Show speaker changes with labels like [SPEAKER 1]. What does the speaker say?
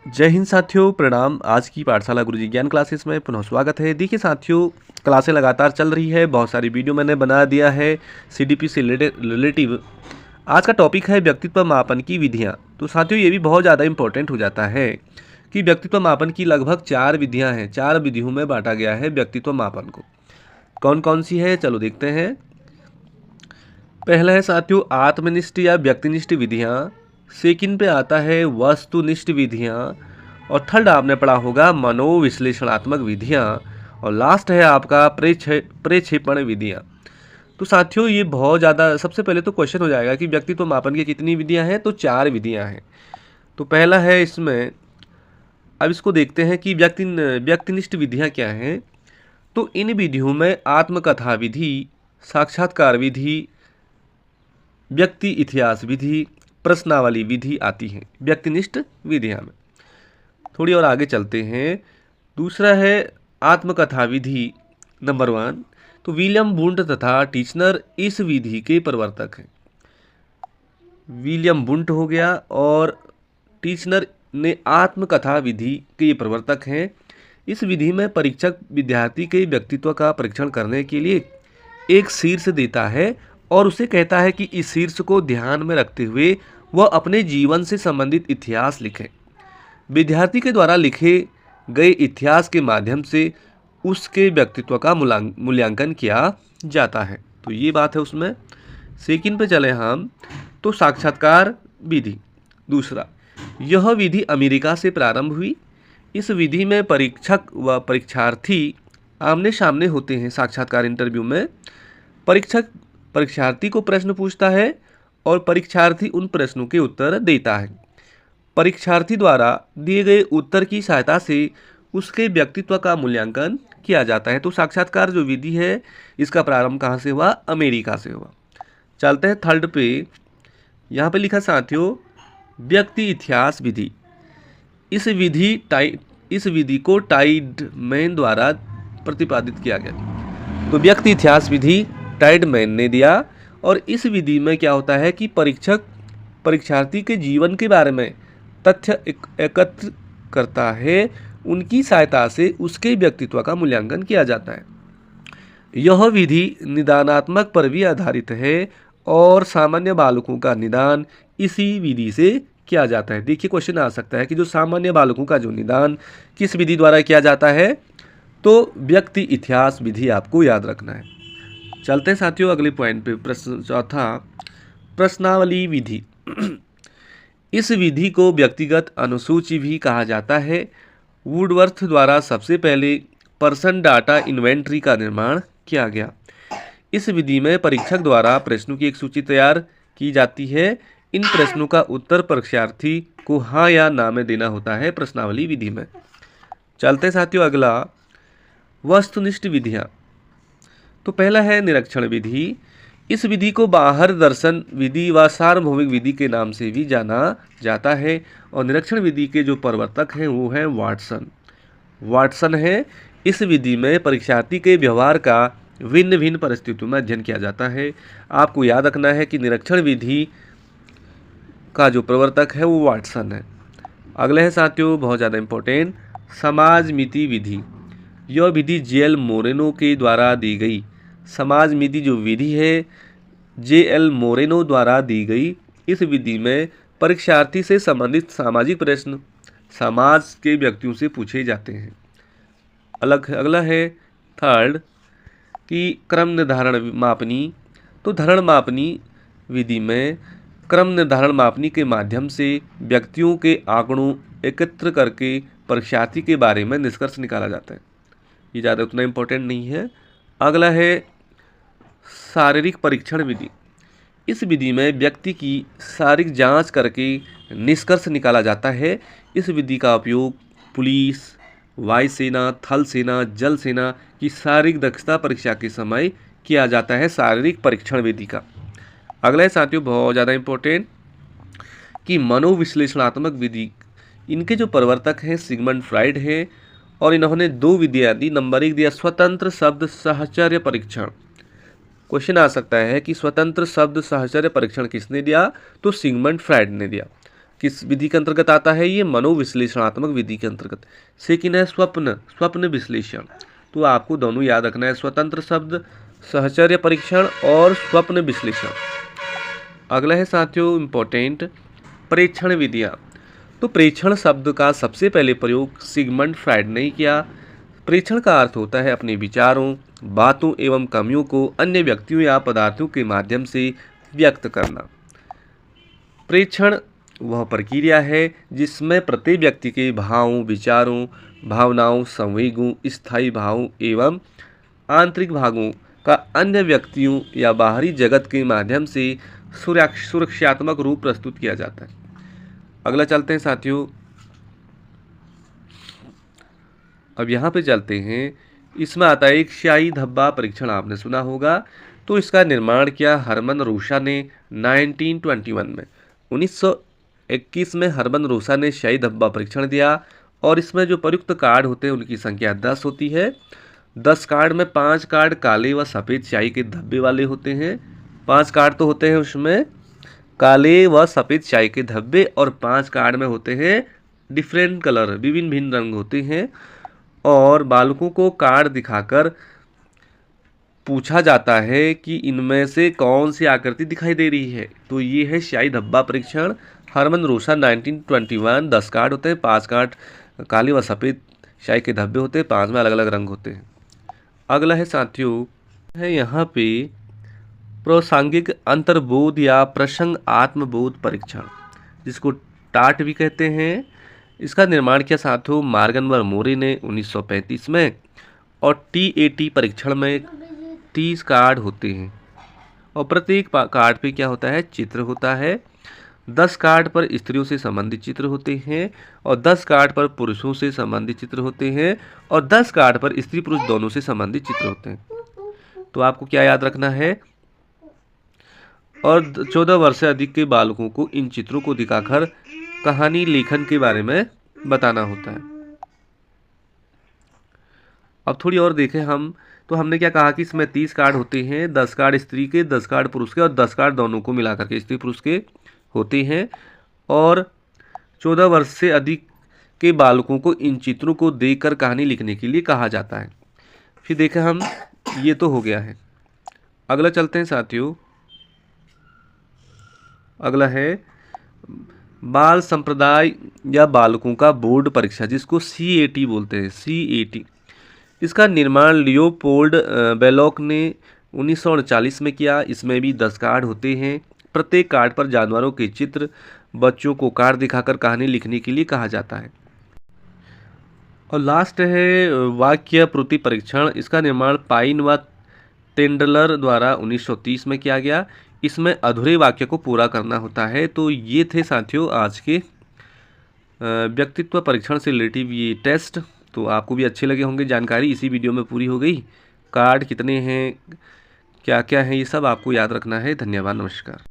[SPEAKER 1] जय हिंद साथियों, प्रणाम। आज की पाठशाला गुरुजी ज्ञान क्लासेस में पुनः स्वागत है। देखिए साथियों, क्लासें लगातार चल रही है, बहुत सारी वीडियो मैंने बना दिया है सीडीपी से रिलेटिव। आज का टॉपिक है व्यक्तित्व मापन की विधियां। तो साथियों, ये भी बहुत ज़्यादा इंपॉर्टेंट हो जाता है कि व्यक्तित्व मापन की लगभग 4 विधियां हैं। 4 विधियों में बांटा गया है व्यक्तित्व मापन को। कौन कौन सी है, चलो देखते हैं। पहला है साथियों आत्मनिष्ठ या व्यक्तिनिष्ठ विधियाँ। सेकंड पे आता है वस्तुनिष्ठ विधियाँ। और थर्ड आपने पढ़ा होगा मनोविश्लेषणात्मक विधियाँ। और लास्ट है आपका प्रेक्षेपण विधियाँ। तो साथियों, ये बहुत ज़्यादा, सबसे पहले तो क्वेश्चन हो जाएगा कि व्यक्तित्व मापन की कितनी विधियाँ हैं। तो 4 विधियाँ हैं। तो पहला है इसमें, अब इसको देखते हैं कि व्यक्तिनिष्ठ विधियाँ क्या हैं। तो इन विधियों में आत्मकथा विधि, साक्षात्कार विधि, व्यक्ति इतिहास विधि, प्रश्नावली विधि आती है व्यक्तिनिष्ठ विधियां में। थोड़ी और आगे चलते हैं। दूसरा है आत्मकथा विधि नंबर 1। तो विलियम वुंट तथा टीचनर इस विधि के प्रवर्तक हैं। विलियम वुंट हो गया और टीचनर ने आत्मकथा विधि के ये प्रवर्तक हैं। इस विधि में परीक्षक विद्यार्थी के व्यक्तित्व का परीक्षण करने के लिए एक शीर्ष देता है और उसे कहता है कि इस शीर्ष को ध्यान में रखते हुए वह अपने जीवन से संबंधित इतिहास लिखे। विद्यार्थी के द्वारा लिखे गए इतिहास के माध्यम से उसके व्यक्तित्व का मूल्यांकन किया जाता है। तो ये बात है उसमें। सेकंड पे चले हम, तो साक्षात्कार विधि दूसरा। यह विधि अमेरिका से प्रारंभ हुई। इस विधि में परीक्षक व परीक्षार्थी आमने सामने होते हैं। साक्षात्कार इंटरव्यू में परीक्षक परीक्षार्थी को प्रश्न पूछता है और परीक्षार्थी उन प्रश्नों के उत्तर देता है। परीक्षार्थी द्वारा दिए गए उत्तर की सहायता से उसके व्यक्तित्व का मूल्यांकन किया जाता है। तो साक्षात्कार जो विधि है, इसका प्रारंभ कहाँ से हुआ? अमेरिका से हुआ। चलते हैं थर्ड पे। यहाँ पे लिखा साथियों व्यक्ति इतिहास विधि। इस विधि को टाइडमैन द्वारा प्रतिपादित किया गया। तो व्यक्ति इतिहास विधि टाइडमैन ने दिया। और इस विधि में क्या होता है कि परीक्षक परीक्षार्थी के जीवन के बारे में तथ्य एकत्र करता है। उनकी सहायता से उसके व्यक्तित्व का मूल्यांकन किया जाता है। यह विधि निदानात्मक पर भी आधारित है और सामान्य बालकों का निदान इसी विधि से किया जाता है। देखिए, क्वेश्चन आ सकता है कि जो सामान्य बालकों का जो निदान किस विधि द्वारा किया जाता है, तो व्यक्ति इतिहास विधि आपको याद रखना है। चलते हैं साथियों अगले पॉइंट पे। प्रश्न चौथा, प्रश्नावली विधि। इस विधि को व्यक्तिगत अनुसूची भी कहा जाता है। वुडवर्थ द्वारा सबसे पहले पर्सन डाटा इन्वेंट्री का निर्माण किया गया। इस विधि में परीक्षक द्वारा प्रश्नों की एक सूची तैयार की जाती है। इन प्रश्नों का उत्तर परीक्षार्थी को हाँ या ना में देना होता है प्रश्नावली विधि में। चलते साथियों अगला, वस्तुनिष्ठ विधियाँ। तो पहला है निरीक्षण विधि। इस विधि को बाहर दर्शन विधि व सार्वभौमिक विधि के नाम से भी जाना जाता है। और निरीक्षण विधि के जो प्रवर्तक हैं वो हैं वाटसन है। इस विधि में परीक्षार्थी के व्यवहार का भिन्न भिन्न परिस्थितियों में अध्ययन किया जाता है। आपको याद रखना है कि निरीक्षण विधि का जो प्रवर्तक है वो वाटसन है। अगले हैं साथियों बहुत ज़्यादा इम्पोर्टेंट, समाज मिति विधि। यह विधि जेएल मोरेनो के द्वारा दी गई। समाज मिति जो विधि है जेएल मोरेनो द्वारा दी गई। इस विधि में परीक्षार्थी से संबंधित सामाजिक प्रश्न समाज के व्यक्तियों से पूछे जाते हैं। अगला है थर्ड कि क्रम निर्धारण मापनी। तो धरण मापनी विधि में क्रम निर्धारण मापनी के माध्यम से व्यक्तियों के आंकड़ों एकत्र करके परीक्षार्थी के बारे में निष्कर्ष निकाला जाता है। ये ज़्यादा उतना इम्पोर्टेंट नहीं है। अगला है शारीरिक परीक्षण विधि। इस विधि में व्यक्ति की शारीरिक जांच करके निष्कर्ष निकाला जाता है। इस विधि का उपयोग पुलिस, वायुसेना, थल सेना, जल सेना की शारीरिक दक्षता परीक्षा के समय किया जाता है, शारीरिक परीक्षण विधि का। अगला है साथियों बहुत ज़्यादा इम्पोर्टेंट कि मनोविश्लेषणात्मक विधि। इनके जो प्रवर्तक हैं सिगमंड फ्राइड है और इन्होंने 2 विधियाँ दी। नंबर 1 दिया स्वतंत्र शब्द साहचर्य परीक्षण। क्वेश्चन आ सकता है कि स्वतंत्र शब्द साहचर्य परीक्षण किसने दिया? तो सिगमंड फ्राइड ने दिया। किस विधि के अंतर्गत आता है? ये मनोविश्लेषणात्मक विधि के अंतर्गत। सेकंड है स्वप्न विश्लेषण। तो आपको दोनों याद रखना है, स्वतंत्र शब्द सहचर्य परीक्षण और स्वप्न विश्लेषण। अगला है साथियों इम्पोर्टेंट, प्रेक्षण विधियाँ। तो प्रेक्षण शब्द का सबसे पहले प्रयोग सिगमंड फ्राइड ने किया। प्रेक्षण का अर्थ होता है अपने विचारों, बातों एवं कमियों को अन्य व्यक्तियों या पदार्थों के माध्यम से व्यक्त करना। प्रेक्षण वह प्रक्रिया है जिसमें प्रत्येक व्यक्ति के भावों, विचारों, भावनाओं, संवेगों, स्थायी भावों एवं आंतरिक भागों का अन्य व्यक्तियों या बाहरी जगत के माध्यम से सुरक्षात्मक रूप प्रस्तुत किया जाता है। अगला चलते हैं साथियों, अब यहाँ पे चलते हैं, इसमें आता है एक स्याही धब्बा परीक्षण, आपने सुना होगा। तो इसका निर्माण किया हरमन रूसा ने 1921 में। 1921 में हरमन रूसा ने स्याही धब्बा परीक्षण दिया और इसमें जो प्रयुक्त कार्ड होते हैं उनकी संख्या 10 होती है। 10 कार्ड में 5 कार्ड काले व सफ़ेद स्याही के धब्बे वाले होते हैं। 5 कार्ड तो होते हैं उसमें काले व सफ़ेद स्याही के धब्बे, और 5 कार्ड में होते हैं डिफरेंट कलर, विभिन्न भिन्न रंग होते हैं। और बालकों को कार्ड दिखाकर पूछा जाता है कि इनमें से कौन सी आकृति दिखाई दे रही है। तो ये है स्याही धब्बा परीक्षण, हरमन रूसा 1921। 10 कार्ड होते हैं, 5 कार्ड काले व सफ़ेद स्याही के धब्बे होते हैं, 5 में अलग अलग रंग होते हैं। अगला है साथियों, है यहाँ पे प्रासंगिक अंतर्बोध या प्रसंग आत्मबोध परीक्षण, जिसको टाट भी कहते हैं। इसका निर्माण किया साथियों मार्गन व मोरे ने 1935 में। और TAT परीक्षण में 30 कार्ड होते हैं और प्रत्येक कार्ड पे क्या होता है, चित्र होता है। 10 कार्ड पर स्त्रियों से संबंधित चित्र होते हैं और 10 कार्ड पर पुरुषों से संबंधित चित्र होते हैं और 10 कार्ड पर स्त्री पुरुष दोनों से संबंधित चित्र होते हैं। तो आपको क्या याद रखना है, और 14 वर्ष से अधिक के बालकों को इन चित्रों को दिखाकर कहानी लेखन के बारे में बताना होता है। अब थोड़ी और देखें हम, तो हमने क्या कहा कि इसमें 30 कार्ड होते हैं, 10 कार्ड स्त्री के, 10 कार्ड पुरुष के और 10 कार्ड दोनों को मिलाकर के स्त्री पुरुष के होते हैं। और 14 वर्ष से अधिक के बालकों को इन चित्रों को देखकर कहानी लिखने के लिए कहा जाता है। फिर देखें हम, ये तो हो गया है। अगला चलते हैं साथियों, अगला है बाल संप्रदाय या बालकों का बोर्ड परीक्षा, जिसको CAT बोलते हैं, CAT। इसका निर्माण लियोपोल्ड बेलोक ने 1939 में किया। इसमें भी 10 कार्ड होते हैं, प्रत्येक कार्ड पर जानवरों के चित्र, बच्चों को कार्ड दिखाकर कहानी लिखने के लिए कहा जाता है। और लास्ट है वाक्य पूर्ति परीक्षण। इसका निर्माण पाइन व टेंडलर द्वारा 1930 में किया गया। इसमें अधूरे वाक्य को पूरा करना होता है। तो ये थे साथियों आज के व्यक्तित्व परीक्षण से रिलेटिव ये टेस्ट। तो आपको भी अच्छे लगे होंगे, जानकारी इसी वीडियो में पूरी हो गई। कार्ड कितने हैं, क्या क्या हैं, ये सब आपको याद रखना है। धन्यवाद, नमस्कार।